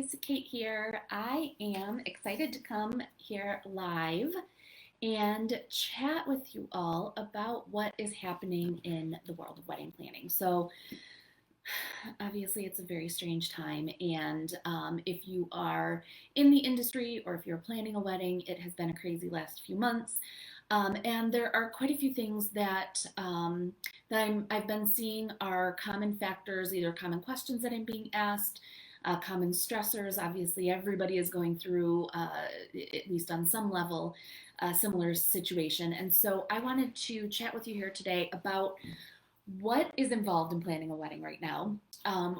guys, Kate here. I am excited to come here live and chat with you all about what is happening in the world of wedding planning. So, obviously, it's a very strange time, and if you are in the industry or if you're planning a wedding, it has been a crazy last few months. And there are quite a few things that I've been seeing are common factors, either common questions that I'm being asked, common stressors. Obviously, everybody is going through, at least on some level, a similar situation. And so I wanted to chat with you here today about what is involved in planning a wedding right now,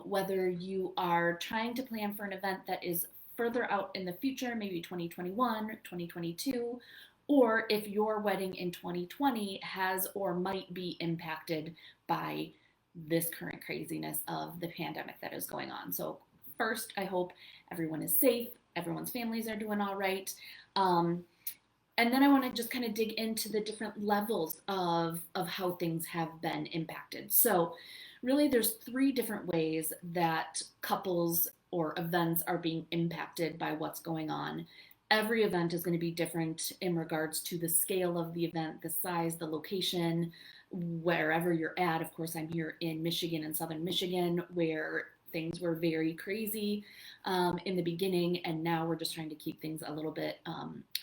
whether you are trying to plan for an event that is further out in the future, maybe 2021, 2022, or if your wedding in 2020 has or might be impacted by this current craziness of the pandemic that is going on. So, first, I hope everyone is safe, everyone's families are doing all right. Um, and then I want to just kind of dig into the different levels of how things have been impacted. So, really, there's three different ways that couples or events are being impacted by what's going on. Every event is going to be different in regards to the scale of the event, the size, the location, wherever you're at. Of course, I'm here in Michigan, in southern Michigan, where things were very crazy in the beginning, and now we're just trying to keep things a little bit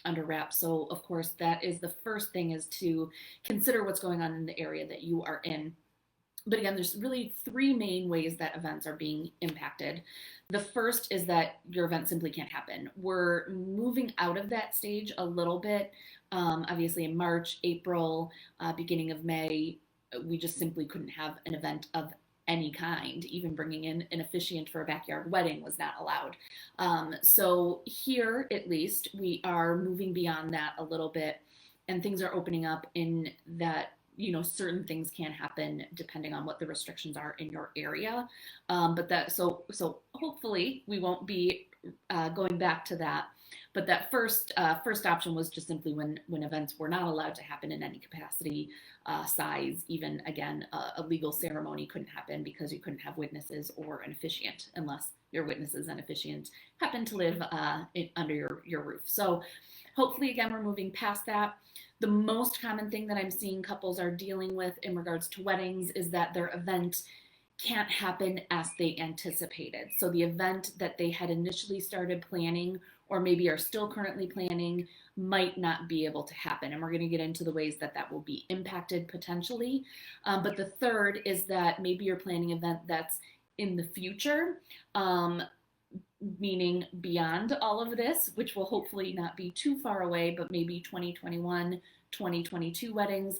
under wraps. So, of course, that is the first thing, is to consider what's going on in the area that you are in. But again, there's really three main ways that events are being impacted. The first is that your event simply can't happen. We're moving out of that stage a little bit. Obviously, in March, April, beginning of May, we just simply couldn't have an event of any kind. Even bringing in an officiant for a backyard wedding was not allowed. So here, at least, we are moving beyond that a little bit, and things are opening up in that certain things can happen depending on what the restrictions are in your area. But that so hopefully we won't be going back to that. But that first option was just simply when events were not allowed to happen in any capacity, size, even again a legal ceremony couldn't happen because you couldn't have witnesses or an officiant unless your witnesses and officiant happen to live under your roof. So hopefully, again, we're moving past that. The most common thing that I'm seeing couples are dealing with in regards to weddings is that their event can't happen as they anticipated. So the event that they had initially started planning, or maybe are still currently planning, might not be able to happen. And we're going to get into the ways that that will be impacted potentially. But the third is that maybe you're planning an event that's in the future, meaning beyond all of this, which will hopefully not be too far away, but maybe 2021, 2022 weddings.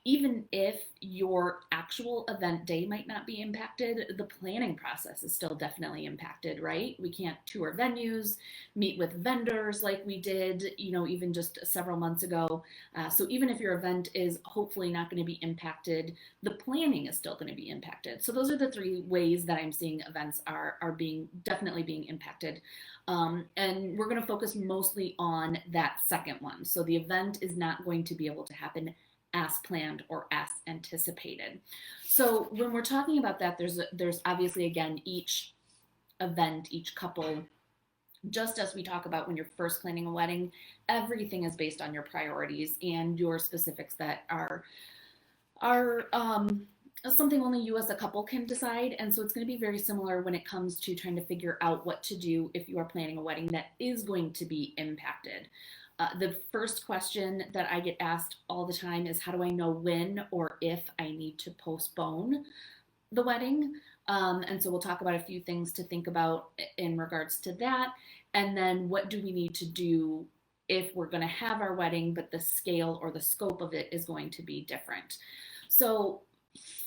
Even if your actual event day might not be impacted, the planning process is still definitely impacted, right? We can't tour venues, meet with vendors like we did, even just several months ago. So even if your event is hopefully not going to be impacted, the planning is still going to be impacted. So those are the three ways that I'm seeing events are being definitely being impacted. And we're going to focus mostly on that second one. So the event is not going to be able to happen as planned or as anticipated. So when we're talking about that, there's obviously, again, each event, each couple, just as we talk about when you're first planning a wedding, everything is based on your priorities and your specifics that are something only you as a couple can decide. And so it's going to be very similar when it comes to trying to figure out what to do if you are planning a wedding that is going to be impacted. The first question that I get asked all the time is, how do I know when or if I need to postpone the wedding? And so we'll talk about a few things to think about in regards to that. And then what do we need to do if we're going to have our wedding, but the scale or the scope of it is going to be different? So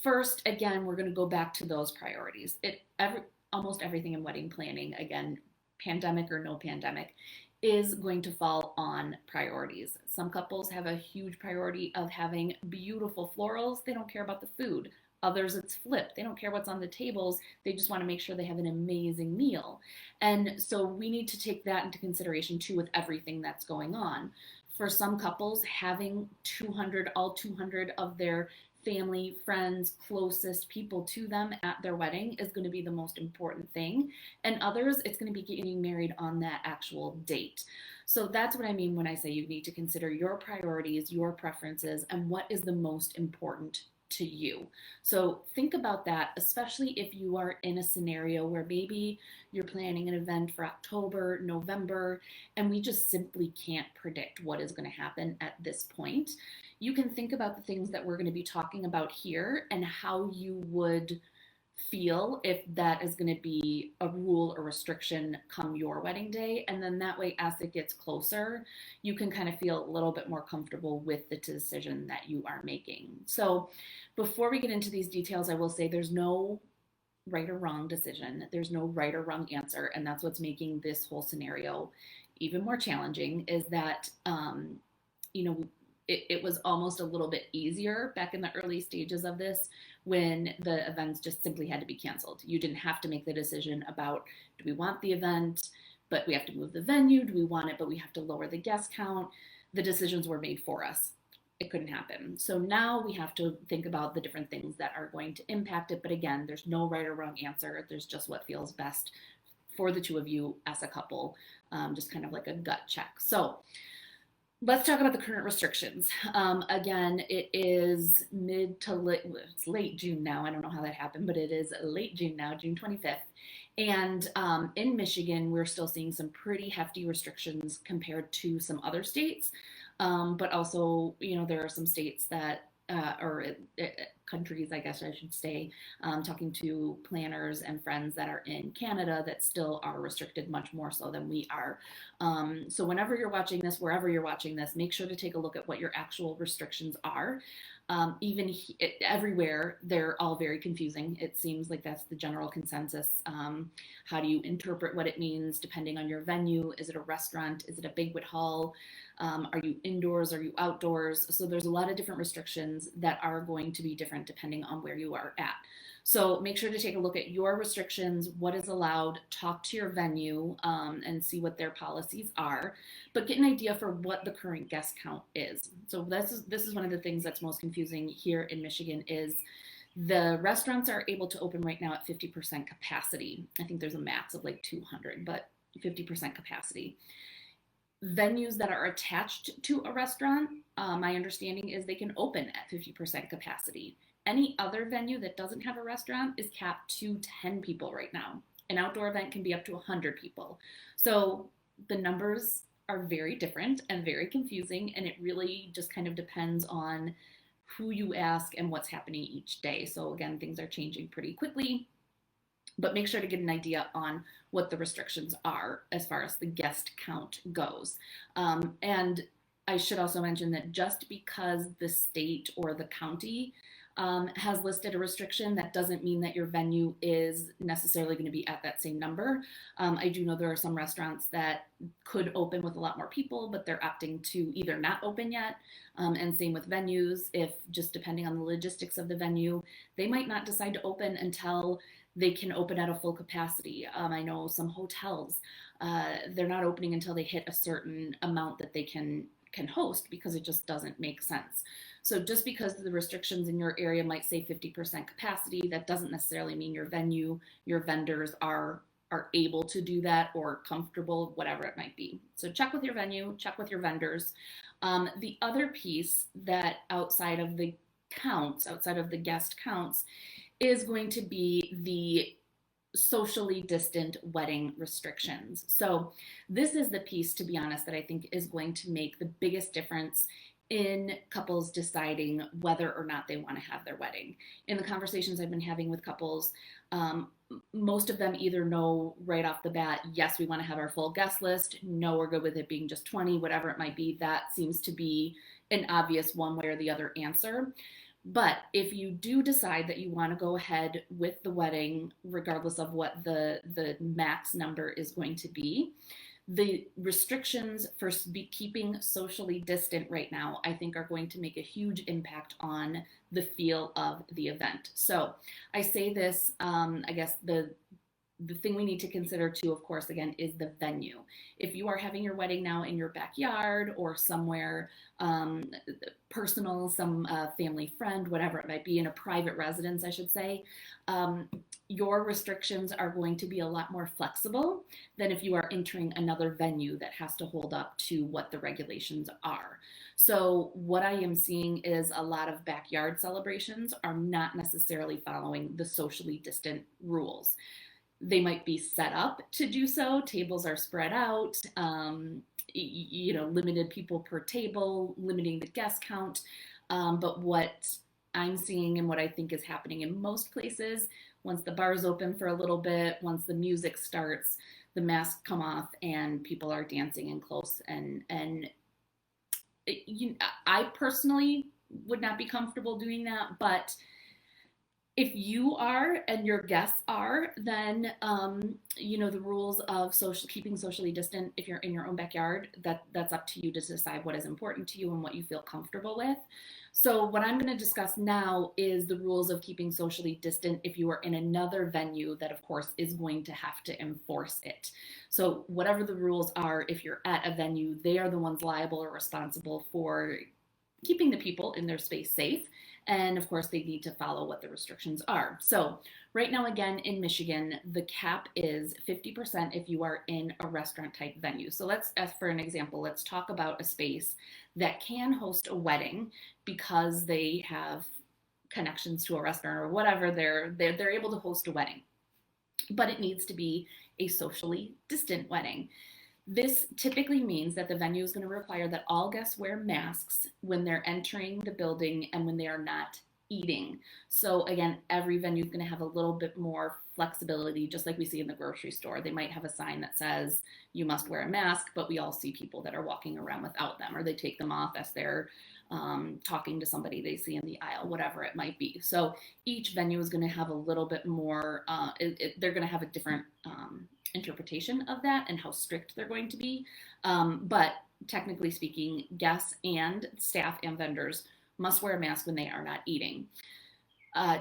first, again, we're going to go back to those priorities. Almost everything in wedding planning, again, pandemic or no pandemic, is going to fall on priorities. Some couples have a huge priority of having beautiful florals. They don't care about the food. Others, it's flipped. They don't care what's on the tables. They just want to make sure they have an amazing meal. And so we need to take that into consideration too with everything that's going on. For some couples, having all 200 of their family, friends, closest people to them at their wedding is going to be the most important thing. And others, it's going to be getting married on that actual date. So that's what I mean when I say you need to consider your priorities, your preferences, and what is the most important to you. So think about that, especially if you are in a scenario where maybe you're planning an event for October, November, and we just simply can't predict what is going to happen at this point. You can think about the things that we're going to be talking about here and how you would feel if that is going to be a rule or restriction come your wedding day. And then that way, as it gets closer, you can kind of feel a little bit more comfortable with the decision that you are making. So, before we get into these details, I will say there's no right or wrong decision, there's no right or wrong answer. And that's what's making this whole scenario even more challenging is that, you know, it was almost a little bit easier back in the early stages of this when the events just simply had to be canceled. You didn't have to make the decision about do we want the event, but we have to move the venue? Do we want it, but we have to lower the guest count? The decisions were made for us. It couldn't happen. So now we have to think about the different things that are going to impact it. But again, there's no right or wrong answer. There's just what feels best for the two of you as a couple, just kind of like a gut check. So let's talk about the current restrictions. Again, it is it's late June now. I don't know how that happened, but it is late June now, June 25th. And in Michigan, we're still seeing some pretty hefty restrictions compared to some other states. But also, you know, there are some states that or countries, I guess I should say, talking to planners and friends that are in Canada that still are restricted much more so than we are. So whenever you're watching this, wherever you're watching this, make sure to take a look at what your actual restrictions are. Everywhere, they're all very confusing. It seems like that's the general consensus. How do you interpret what it means depending on your venue? Is it a restaurant? Is it a banquet hall? Are you indoors? Are you outdoors? So there's a lot of different restrictions that are going to be different depending on where you are at. So make sure to take a look at your restrictions, what is allowed, talk to your venue, and see what their policies are, but get an idea for what the current guest count is. So this is one of the things that's most confusing here in Michigan is the restaurants are able to open right now at 50% capacity. I think there's a max of like 200, but 50% capacity. Venues that are attached to a restaurant, my understanding is they can open at 50% capacity. Any other venue that doesn't have a restaurant is capped to 10 people right now. An outdoor event can be up to 100 people. So the numbers are very different and very confusing, and it really just kind of depends on who you ask and what's happening each day. So again, things are changing pretty quickly, but make sure to get an idea on what the restrictions are as far as the guest count goes. And I should also mention that just because the state or the county has listed a restriction, that doesn't mean that your venue is necessarily going to be at that same number. I do know there are some restaurants that could open with a lot more people, but they're opting to either not open yet, and same with venues. If just depending on the logistics of the venue, they might not decide to open until they can open at a full capacity. I know some hotels, they're not opening until they hit a certain amount that they can host because it just doesn't make sense. So just because the restrictions in your area might say 50% capacity, that doesn't necessarily mean your venue, your vendors are able to do that or comfortable, whatever it might be. So check with your venue, check with your vendors. The other piece that outside of the guest counts, is going to be the socially distant wedding restrictions. So this is the piece, to be honest, that I think is going to make the biggest difference in couples deciding whether or not they want to have their wedding. In the conversations I've been having with couples, most of them either know right off the bat, yes, we want to have our full guest list. No, we're good with it being just 20, whatever it might be. That seems to be an obvious one way or the other answer. But if you do decide that you want to go ahead with the wedding, regardless of what the max number is going to be, the restrictions for keeping socially distant right now, I think, are going to make a huge impact on the feel of the event. So I say this, I guess the The thing we need to consider too, of course, again, is the venue. If you are having your wedding now in your backyard or somewhere um, personal, some family friend, whatever it might be, in a private residence, I should say, um, your restrictions are going to be a lot more flexible than if you are entering another venue that has to hold up to what the regulations are. So, what I am seeing is a lot of backyard celebrations are not necessarily following the socially distant rules. They might be set up to do so. Tables are spread out, limited people per table, limiting the guest count. But what I'm seeing and what I think is happening in most places, once the bars open for a little bit, once the music starts, the masks come off and people are dancing in close and I personally would not be comfortable doing that, but if you are and your guests are, then the rules of social keeping socially distant. If you're in your own backyard, that's up to you to decide what is important to you and what you feel comfortable with. So what I'm going to discuss now is the rules of keeping socially distant if you are in another venue that, of course, is going to have to enforce it. So whatever the rules are, if you're at a venue, they are the ones liable or responsible for keeping the people in their space safe. And of course, they need to follow what the restrictions are. So, right now, again, in Michigan, the cap is 50% if you are in a restaurant type venue. So, as for an example, let's talk about a space that can host a wedding because they have connections to a restaurant or whatever. They're able to host a wedding, but it needs to be a socially distant wedding. This typically means that the venue is going to require that all guests wear masks when they're entering the building and when they are not eating. So, again, every venue is going to have a little bit more flexibility, just like we see in the grocery store. They might have a sign that says you must wear a mask, but we all see people that are walking around without them, or they take them off as they're talking to somebody they see in the aisle, whatever it might be. So, each venue is going to have a little bit more, they're going to have a different interpretation of that and how strict they're going to be. But technically speaking, guests and staff and vendors must wear a mask when they are not eating.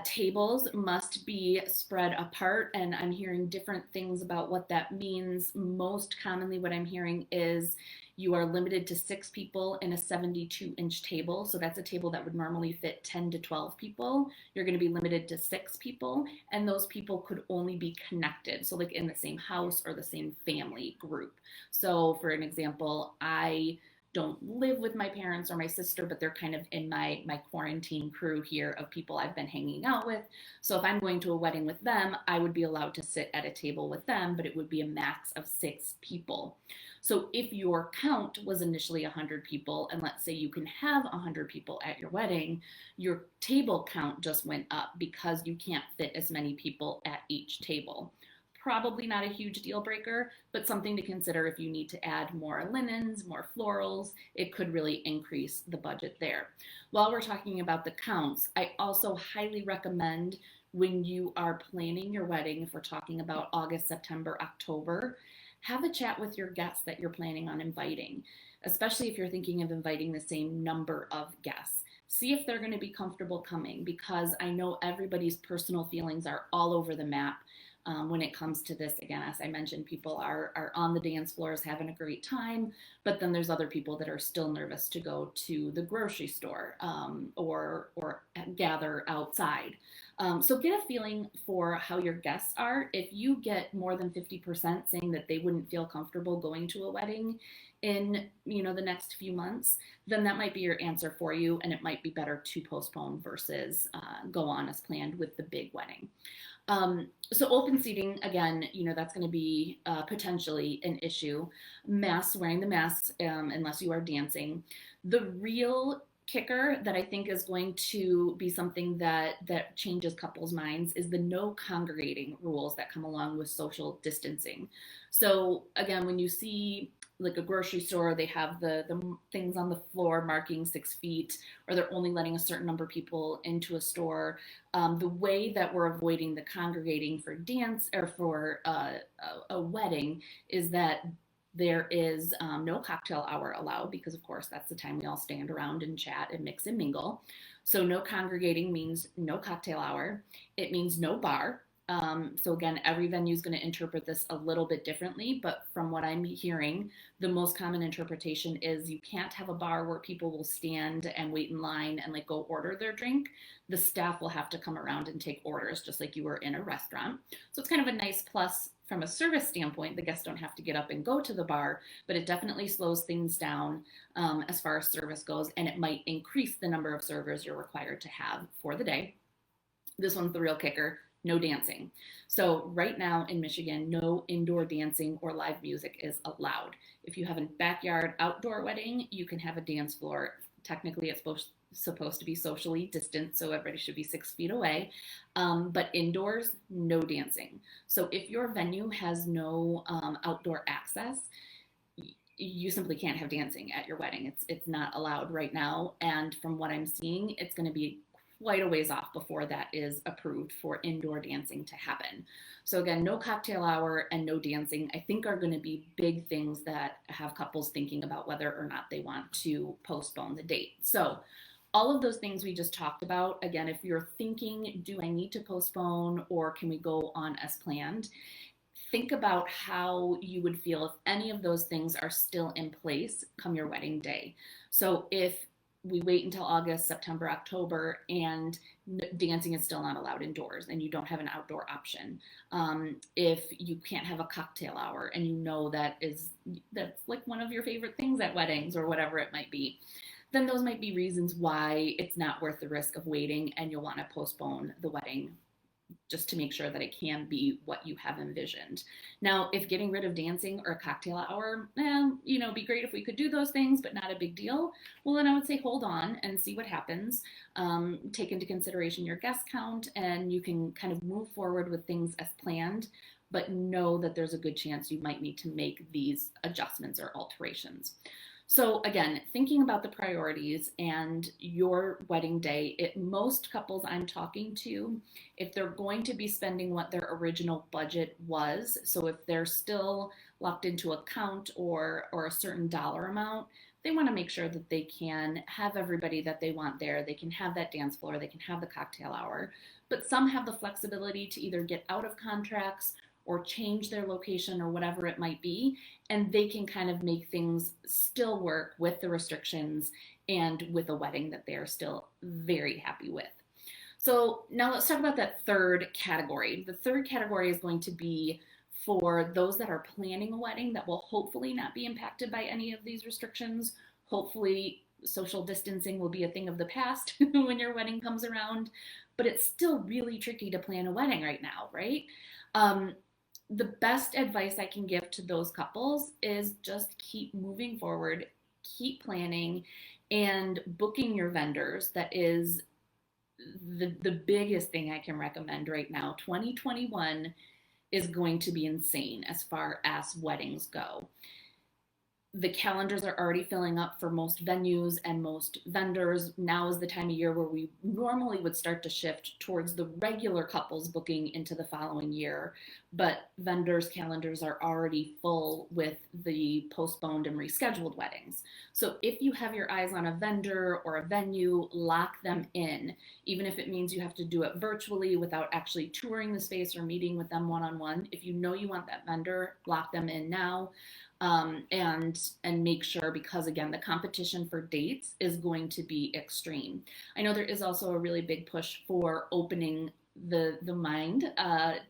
Tables must be spread apart, and I'm hearing different things about what that means. Most commonly, what I'm hearing is you are limited to 6 people in a 72-inch table. So that's a table that would normally fit 10 to 12 people. You're going to be limited to 6 people, and those people could only be connected. So, like in the same house or the same family group. So, for an example, I don't live with my parents or my sister, but they're kind of in my quarantine crew here of people I've been hanging out with. So if I'm going to a wedding with them, I would be allowed to sit at a table with them, but it would be a max of 6 people. So if your count was initially 100 people, and let's say you can have 100 people at your wedding, your table count just went up because you can't fit as many people at each table. Probably not a huge deal breaker, but something to consider if you need to add more linens, more florals. It could really increase the budget there. While we're talking about the counts, I also highly recommend when you are planning your wedding, if we're talking about August, September, October, have a chat with your guests that you're planning on inviting, especially if you're thinking of inviting the same number of guests. See if they're going to be comfortable coming, because I know everybody's personal feelings are all over the map when it comes to this. Again, as I mentioned, people are on the dance floors having a great time, but then there's other people that are still nervous to go to the grocery store or gather outside. So get a feeling for how your guests are. If you get more than 50% saying that they wouldn't feel comfortable going to a wedding in the next few months, then that might be your answer for you, and it might be better to postpone versus go on as planned with the big wedding. So open seating, again, that's going to be potentially an issue. Masks, wearing the masks, unless you are dancing. The real kicker that I think is going to be something that changes couples' minds is the no congregating rules that come along with social distancing. So again, when you see like a grocery store, they have the things on the floor marking 6 feet, or they're only letting a certain number of people into a store. The way that we're avoiding the congregating for dance or for a wedding is that there is no cocktail hour allowed, because of course that's the time we all stand around and chat and mix and mingle. So no congregating means no cocktail hour. It means no bar. So again, every venue is going to interpret this a little bit differently, but from what I'm hearing, the most common interpretation is you can't have a bar where people will stand and wait in line and like go order their drink. The staff will have to come around and take orders just like you were in a restaurant. So it's kind of a nice plus from a service standpoint. The guests don't have to get up and go to the bar, but it definitely slows things down as far as service goes, and it might increase the number of servers you're required to have for the day. This one's the real kicker: no dancing. So right now in Michigan, no indoor dancing or live music is allowed. If you have a backyard outdoor wedding, you can have a dance floor. Technically, it's supposed to be socially distant, so everybody should be 6 feet away. But indoors, no dancing. So if your venue has no outdoor access, you simply can't have dancing at your wedding. It's not allowed right now. And from what I'm seeing, it's going to be quite a ways off before that is approved for indoor dancing to happen. So again, no cocktail hour and no dancing, I think, are going to be big things that have couples thinking about whether or not they want to postpone the date. So all of those things we just talked about, again, if you're thinking, do I need to postpone or can we go on as planned? Think about how you would feel if any of those things are still in place come your wedding day. So if we wait until August, September, October, and dancing is still not allowed indoors and you don't have an outdoor option. If you can't have a cocktail hour and you know that's like one of your favorite things at weddings or whatever it might be, then those might be reasons why it's not worth the risk of waiting and you'll want to postpone the wedding just to make sure that it can be what you have envisioned. Now, if getting rid of dancing or a cocktail hour, be great if we could do those things, but not a big deal, well, then I would say hold on and see what happens. Take into consideration your guest count, and you can kind of move forward with things as planned, but know that there's a good chance you might need to make these adjustments or alterations. So again, thinking about the priorities and your wedding day, most couples I'm talking to, if they're going to be spending what their original budget was, so if they're still locked into a count or a certain dollar amount, they want to make sure that they can have everybody that they want there. They can have that dance floor, they can have the cocktail hour, but some have the flexibility to either get out of contracts or change their location or whatever it might be, and they can kind of make things still work with the restrictions and with a wedding that they're still very happy with. So now let's talk about that third category. The third category is going to be for those that are planning a wedding that will hopefully not be impacted by any of these restrictions. Hopefully social distancing will be a thing of the past when your wedding comes around, but it's still really tricky to plan a wedding right now, right? The best advice I can give to those couples is just keep moving forward, keep planning, and booking your vendors. That is the biggest thing I can recommend right now. 2021 is going to be insane as far as weddings go. The calendars are already filling up for most venues and most vendors. Now is the time of year where we normally would start to shift towards the regular couples booking into the following year, but vendors' calendars are already full with the postponed and rescheduled weddings. So if you have your eyes on a vendor or a venue, lock them in, even if it means you have to do it virtually without actually touring the space or meeting with them one-on-one. If you know you want that vendor, lock them in now. And make sure, because again, the competition for dates is going to be extreme. I know there is also a really big push for opening the mind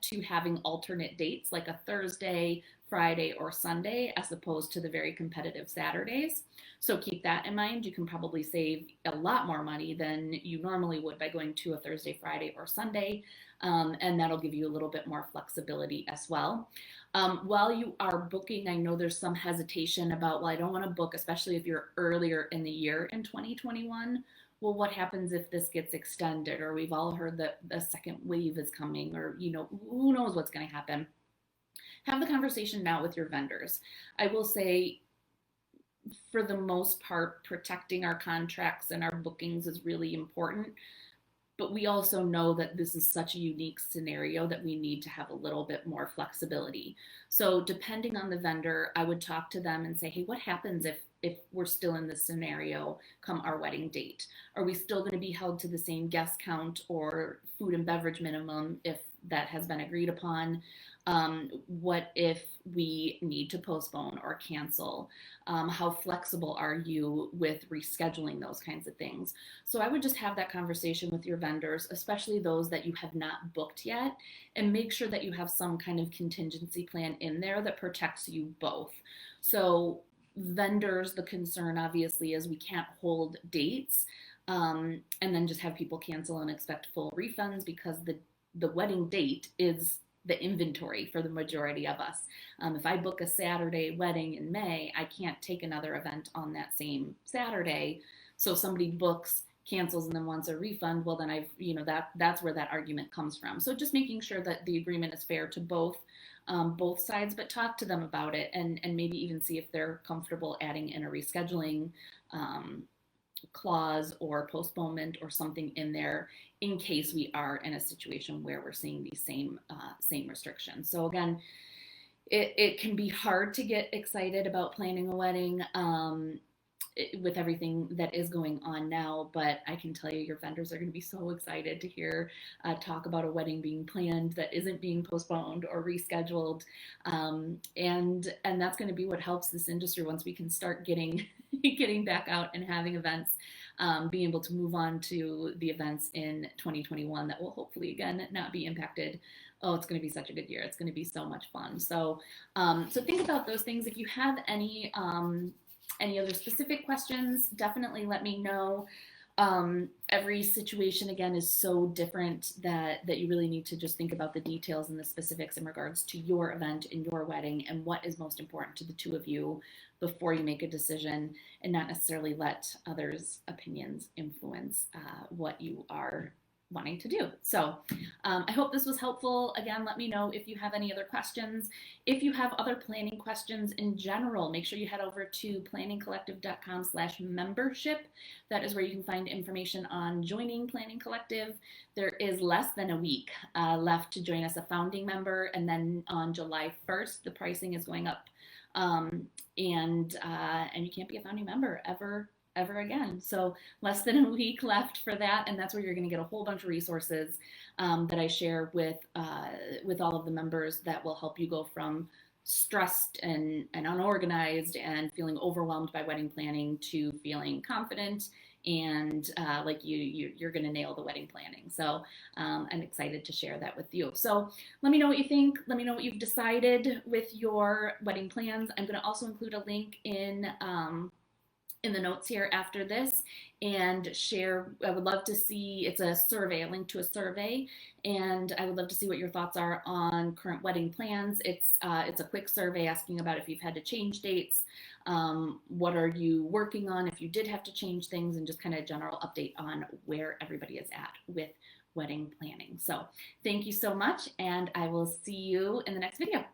to having alternate dates, like a Thursday, Friday, or Sunday, as opposed to the very competitive Saturdays. So keep that in mind. You can probably save a lot more money than you normally would by going to a Thursday, Friday, or Sunday, and that'll give you a little bit more flexibility as well. While you are booking, I know there's some hesitation about, well, I don't want to book, especially if you're earlier in the year in 2021. Well, what happens if this gets extended? Or we've all heard that the second wave is coming, or, who knows what's going to happen. Have the conversation now with your vendors. I will say, for the most part, protecting our contracts and our bookings is really important. But we also know that this is such a unique scenario that we need to have a little bit more flexibility. So depending on the vendor, I would talk to them and say, hey, what happens if we're still in this scenario come our wedding date? Are we still going to be held to the same guest count or food and beverage minimum if that has been agreed upon? What if we need to postpone or cancel? How flexible are you with rescheduling those kinds of things? So I would just have that conversation with your vendors, especially those that you have not booked yet, and make sure that you have some kind of contingency plan in there that protects you both. So vendors, the concern obviously is we can't hold dates, and then just have people cancel and expect full refunds because the wedding date is the inventory for the majority of us. If I book a Saturday wedding in May, I can't take another event on that same Saturday. So if somebody books, cancels, and then wants a refund, well, then that's where that argument comes from. So just making sure that the agreement is fair to both sides, but talk to them about it, and maybe even see if they're comfortable adding in a rescheduling clause or postponement or something in there in case we are in a situation where we're seeing these same restrictions. So again, it can be hard to get excited about planning a wedding with everything that is going on now, but I can tell you your vendors are going to be so excited to hear talk about a wedding being planned that isn't being postponed or rescheduled, and that's going to be what helps this industry once we can start getting getting back out and having events, being able to move on to the events in 2021 that will hopefully again not be impacted. Oh, it's going to be such a good year. It's going to be so much fun. So think about those things. If you have any other specific questions, definitely let me know. Every situation again is so different that you really need to just think about the details and the specifics in regards to your event and your wedding and what is most important to the two of you before you make a decision, and not necessarily let others' opinions influence what you are wanting to do. So I hope this was helpful. Again, let me know if you have any other questions. If you have other planning questions in general, make sure you head over to planningcollective.com/membership. That is where you can find information on joining Planning Collective. There is less than a week left to join as a founding member, and then on July 1st, the pricing is going up, and you can't be a founding member ever again. So less than a week left for that, and that's where you're going to get a whole bunch of resources that I share with all of the members that will help you go from stressed and unorganized and feeling overwhelmed by wedding planning to feeling confident and like you're going to nail the wedding planning. So I'm excited to share that with you. So let me know what you think. Let me know what you've decided with your wedding plans. I'm going to also include a link in the notes here after this, and share. I would love to see, it's a survey, a link to a survey, and I would love to see what your thoughts are on current wedding plans. It's a quick survey asking about if you've had to change dates, what are you working on if you did have to change things, and just kind of a general update on where everybody is at with wedding planning. So thank you so much, and I will see you in the next video.